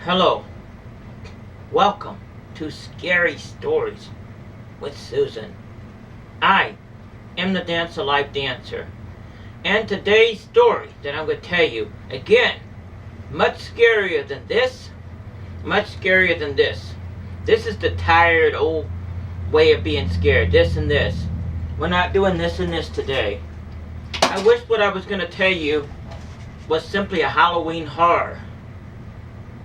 Hello, welcome to Scary Stories with Susan. I am the Dance Alive Dancer, and today's story that I'm going to tell you, again, much scarier than this, much scarier than this. This is the tired old way of being scared, this and this. We're not doing this and this today. I wish what I was going to tell you was simply a Halloween horror.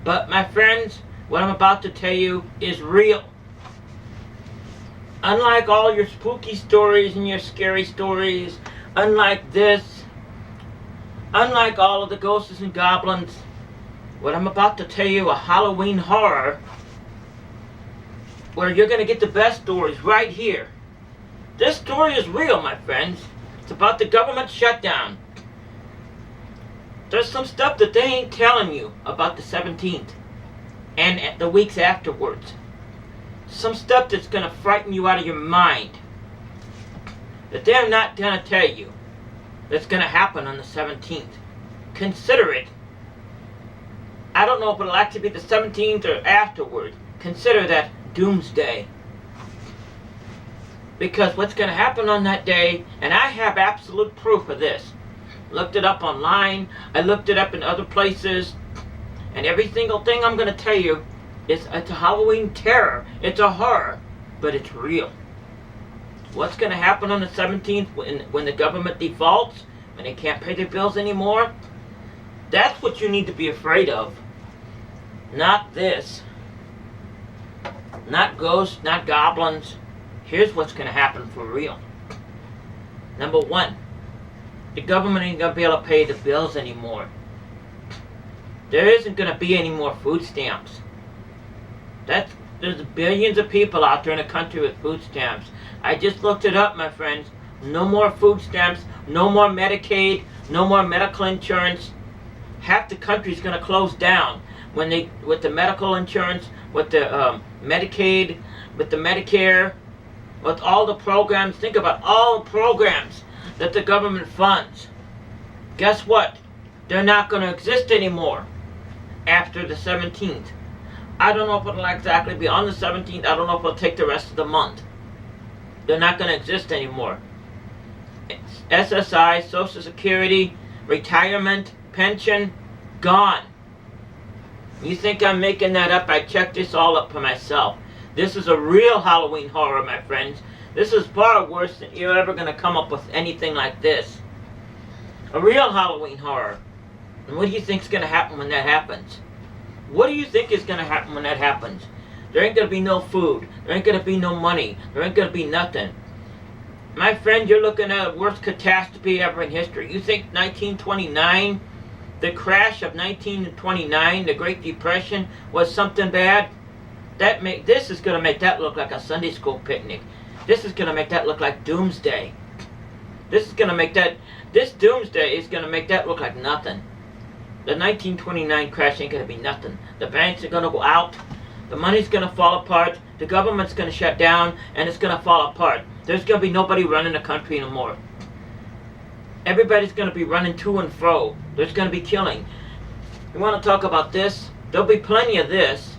But my friends, what I'm about to tell you is real. Unlike all your spooky stories and your scary stories, unlike this, unlike all of the ghosts and goblins, what I'm about to tell you, a Halloween horror, where you're going to get the best stories right here. This story is real, my friends. It's about the government shutdown. There's some stuff that they ain't telling you about the 17th and the weeks afterwards. Some stuff that's going to frighten you out of your mind. That they're not going to tell you that's going to happen on the 17th. Consider it. I don't know if it'll actually be the 17th or afterward. Consider that doomsday. Because what's going to happen on that day, and I have absolute proof of this. Looked it up online, I looked it up in other places, and every single thing I'm going to tell you is it's a Halloween terror. It's a horror, but it's real. What's going to happen on the 17th when the government defaults, when they can't pay their bills anymore? That's what you need to be afraid of. Not this. Not ghosts, not goblins. Here's what's going to happen for real. Number one, the government ain't going to be able to pay the bills anymore. There isn't going to be any more food stamps. There's billions of people out there in the country with food stamps. I just looked it up, my friends. No more food stamps, no more Medicaid, no more medical insurance. Half the country's going to close down with the medical insurance, with the Medicaid, with the Medicare, with all the programs. Think about all the programs that the government funds. Guess what? They're not going to exist anymore after the 17th. I don't know if it'll exactly be on the 17th. I don't know if it'll take the rest of the month. They're not going to exist anymore. SSI, Social Security, retirement, pension, gone. You think I'm making that up? I checked this all up for myself. This is a real Halloween horror, my friends. This is far worse than you're ever going to come up with anything like this. A real Halloween horror. And what do you think is going to happen when that happens? What do you think is going to happen when that happens? There ain't going to be no food. There ain't going to be no money. There ain't going to be nothing. My friend, you're looking at the worst catastrophe ever in history. You think 1929, the crash of 1929, the Great Depression, was something bad? This is going to make that look like a Sunday school picnic. This is going to make that look like doomsday. This doomsday is going to make that look like nothing. The 1929 crash ain't going to be nothing. The banks are going to go out. The money's going to fall apart. The government's going to shut down, and it's going to fall apart. There's going to be nobody running the country anymore. Everybody's going to be running to and fro. There's going to be killing. You want to talk about this? There'll be plenty of this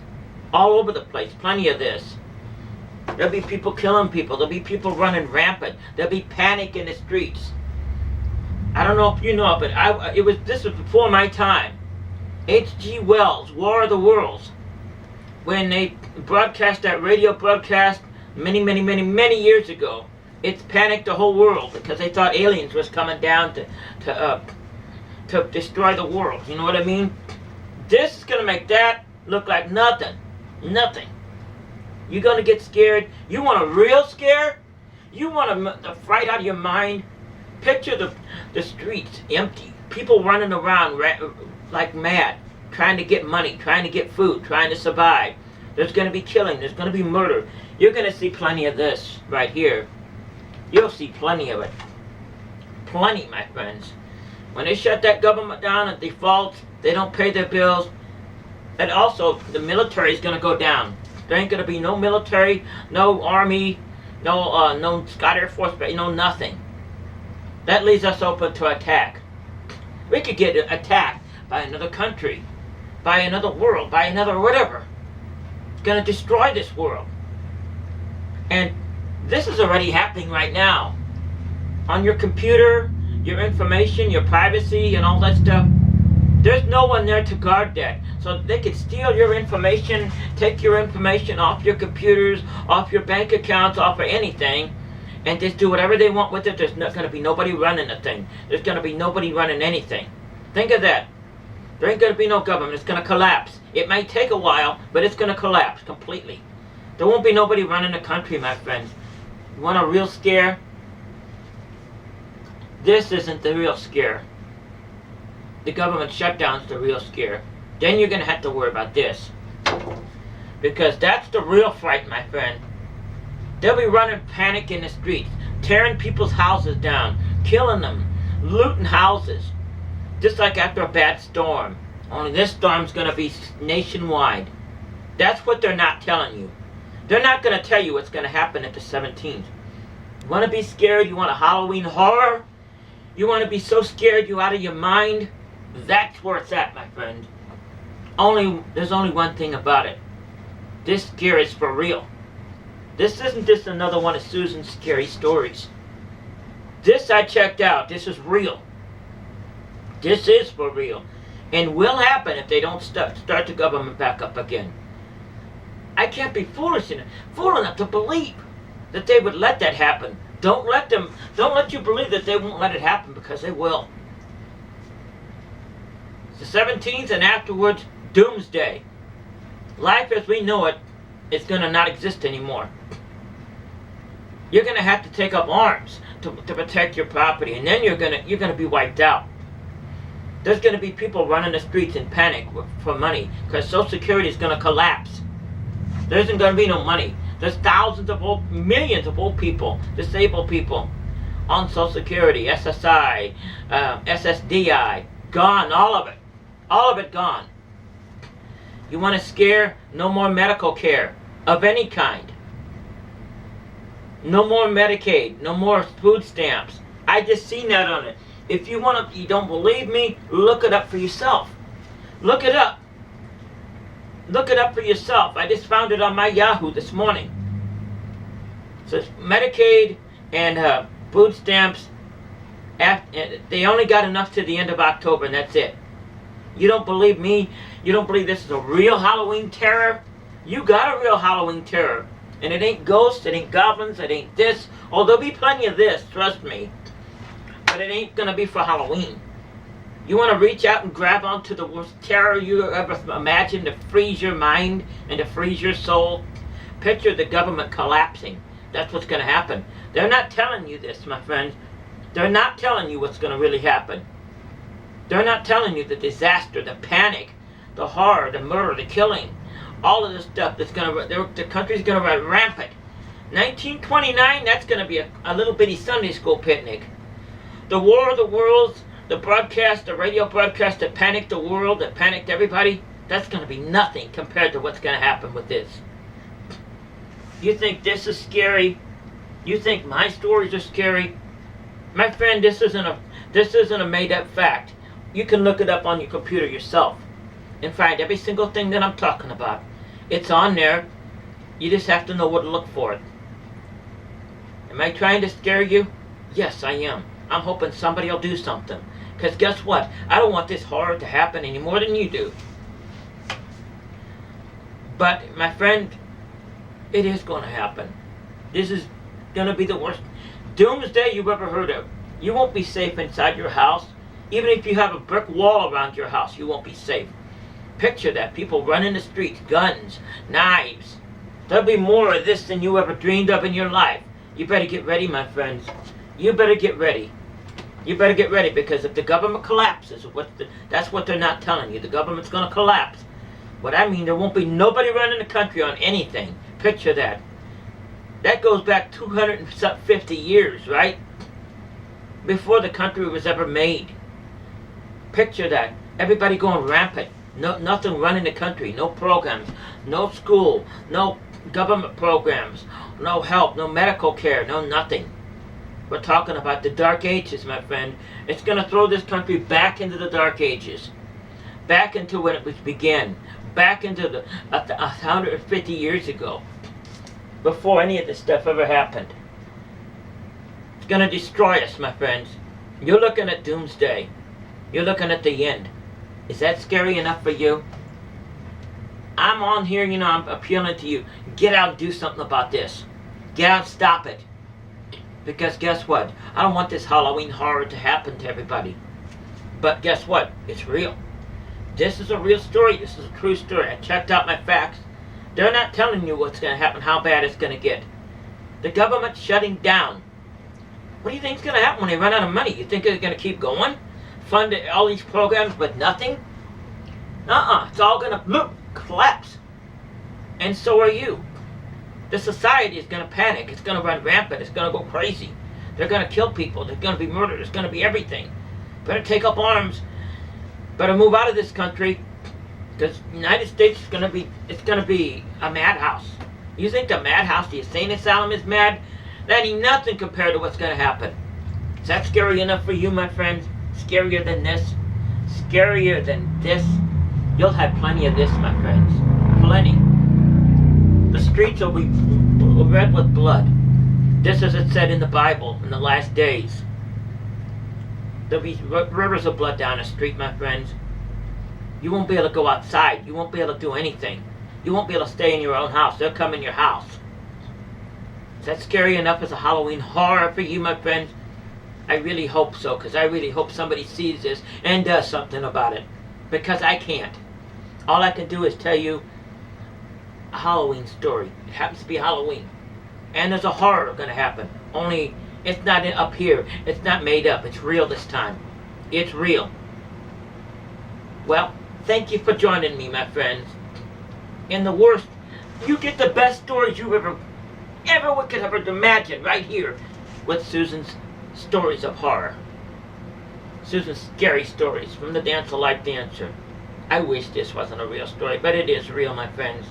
all over the place. Plenty of this. There'll be people killing people. There'll be people running rampant. There'll be panic in the streets. I don't know if you know, but this was before my time. H.G. Wells, War of the Worlds, when they broadcast that radio broadcast many years ago, it panicked the whole world because they thought aliens was coming down to destroy the world. You know what I mean? This is going to make that look like nothing. Nothing. You're going to get scared. You want a real scare? You want the fright out of your mind? Picture the streets empty. People running around like mad, trying to get money, trying to get food, trying to survive. There's going to be killing. There's going to be murder. You're going to see plenty of this right here. You'll see plenty of it. Plenty, my friends. When they shut that government down at default, they don't pay their bills. And also, the military is going to go down. There ain't going to be no military, no army, no Scott Air Force, no nothing. That leaves us open to attack. We could get attacked by another country. by another world, by another whatever. It's going to destroy this world. And this is already happening right now. On your computer, your information, your privacy, and all that stuff. There's no one there to guard that. So they could steal your information, take your information off your computers, off your bank accounts, off of anything, and just do whatever they want with it. There's not going to be nobody running the thing. There's going to be nobody running anything. Think of that. There ain't going to be no government. It's going to collapse. It might take a while, but it's going to collapse completely. There won't be nobody running the country, my friends. You want a real scare? This isn't the real scare. The government shutdown's the real scare. Then you're going to have to worry about this. Because that's the real fright, my friend. They'll be running panic in the streets, tearing people's houses down, killing them, looting houses. Just like after a bad storm. Only this storm's going to be nationwide. That's what they're not telling you. They're not going to tell you what's going to happen at the 17th. You want to be scared? You want a Halloween horror? You want to be so scared you out of your mind? That's where it's at, my friend. There's only one thing about it. This scare is for real. This isn't just another one of Susan's scary stories. This I checked out. This is real. This is for real. And will happen if they don't start the government back up again. I can't be fool enough to believe that they would let that happen. Don't let you believe that they won't let it happen, because they will. It's the 17th, and afterwards, doomsday. Life as we know it is going to not exist anymore. You're going to have to take up arms to protect your property, and then you're going to be wiped out. There's going to be people running the streets in panic for money, because Social Security is going to collapse. There isn't going to be no money. There's millions of old people, disabled people on Social Security, SSI, SSDI, gone, all of it. All of it gone. You want to scare? No more medical care of any kind. No more Medicaid. No more food stamps. I just seen that on it. If you don't believe me, look it up for yourself. Look it up. Look it up for yourself. I just found it on my Yahoo this morning. It says Medicaid and food stamps, they only got enough to the end of October, and that's it. You don't believe me? You don't believe this is a real Halloween terror? You got a real Halloween terror. And it ain't ghosts, it ain't goblins, it ain't this. Oh, there'll be plenty of this, trust me. But it ain't going to be for Halloween. You want to reach out and grab onto the worst terror you ever imagined to freeze your mind and to freeze your soul? Picture the government collapsing. That's what's going to happen. They're not telling you this, my friends. They're not telling you what's going to really happen. They're not telling you the disaster, the panic, the horror, the murder, the killing, all of this stuff that's going to, the country's going to run rampant. 1929, that's going to be a little bitty Sunday school picnic. The War of the Worlds, the broadcast, the radio broadcast that panicked the world, that panicked everybody, that's going to be nothing compared to what's going to happen with this. You think this is scary? You think my stories are scary? My friend, this isn't a made-up fact. You can look it up on your computer yourself and find every single thing that I'm talking about. It's on there. You just have to know where to look for it. Am I trying to scare you? Yes, I am. I'm hoping somebody will do something. Because guess what? I don't want this horror to happen any more than you do. But, my friend, it is going to happen. This is going to be the worst doomsday you've ever heard of. You won't be safe inside your house. Even if you have a brick wall around your house, you won't be safe. Picture that. People running the streets, guns, knives. There'll be more of this than you ever dreamed of in your life. You better get ready, my friends. You better get ready. You better get ready, because if the government collapses, that's what they're not telling you. The government's going to collapse. What I mean, there won't be nobody running the country on anything. Picture that. That goes back 250 years, right? Before the country was ever made. Picture that. Everybody going rampant. Nothing running the country. No programs. No school. No government programs. No help. No medical care. No nothing. We're talking about the Dark Ages, my friend. It's going to throw this country back into the Dark Ages. back into when it was began, back into the 150 years ago, before any of this stuff ever happened. It's going to destroy us, my friends. You're looking at doomsday. You're looking at the end. Is that scary enough for you? I'm on here, I'm appealing to you. Get out and do something about this. Get out and stop it. Because guess what? I don't want this Halloween horror to happen to everybody. But guess what? It's real. This is a real story. This is a true story. I checked out my facts. They're not telling you what's going to happen, how bad it's going to get. The government's shutting down. What do you think is going to happen when they run out of money? You think they're going to keep going? Fund all these programs but nothing? It's all going to collapse. And so are you. The society is going to panic. It's going to run rampant. It's going to go crazy. They're going to kill people. There's going to be murder. There's going to be everything. Better take up arms. Better move out of this country. Because the United States is going to be a madhouse. You think the madhouse, the insane asylum is mad? That ain't nothing compared to what's going to happen. Is that scary enough for you, my friends? Scarier than this? Scarier than this? You'll have plenty of this, my friends. Plenty. The streets will be red with blood. Just as it said in the Bible in the last days. There'll be rivers of blood down the street, my friends. You won't be able to go outside. You won't be able to do anything. You won't be able to stay in your own house. They'll come in your house. Is that scary enough as a Halloween horror for you, my friends? I really hope so, because I really hope somebody sees this and does something about it. Because I can't. All I can do is tell you a Halloween story. It happens to be Halloween. And there's a horror going to happen. Only it's not up here. It's not made up. It's real this time. It's real. Well, thank you for joining me, my friends. In the worst, you get the best stories you ever could ever imagine right here with Susan's stories of horror. Susan's scary stories from the Dance of Life Dancer. I wish this wasn't a real story, but it is real, my friends.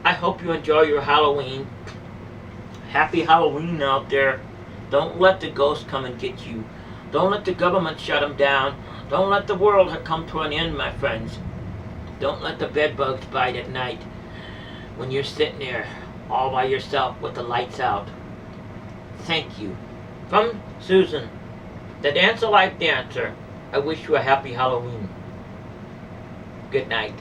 I hope you enjoy your Halloween. Happy Halloween out there. Don't let the ghosts come and get you. Don't let the government shut them down. Don't let the world come to an end, my friends. Don't let the bed bugs bite at night when you're sitting there all by yourself with the lights out. Thank you. From Susan, the Dance of Life Dancer, I wish you a happy Halloween. Good night.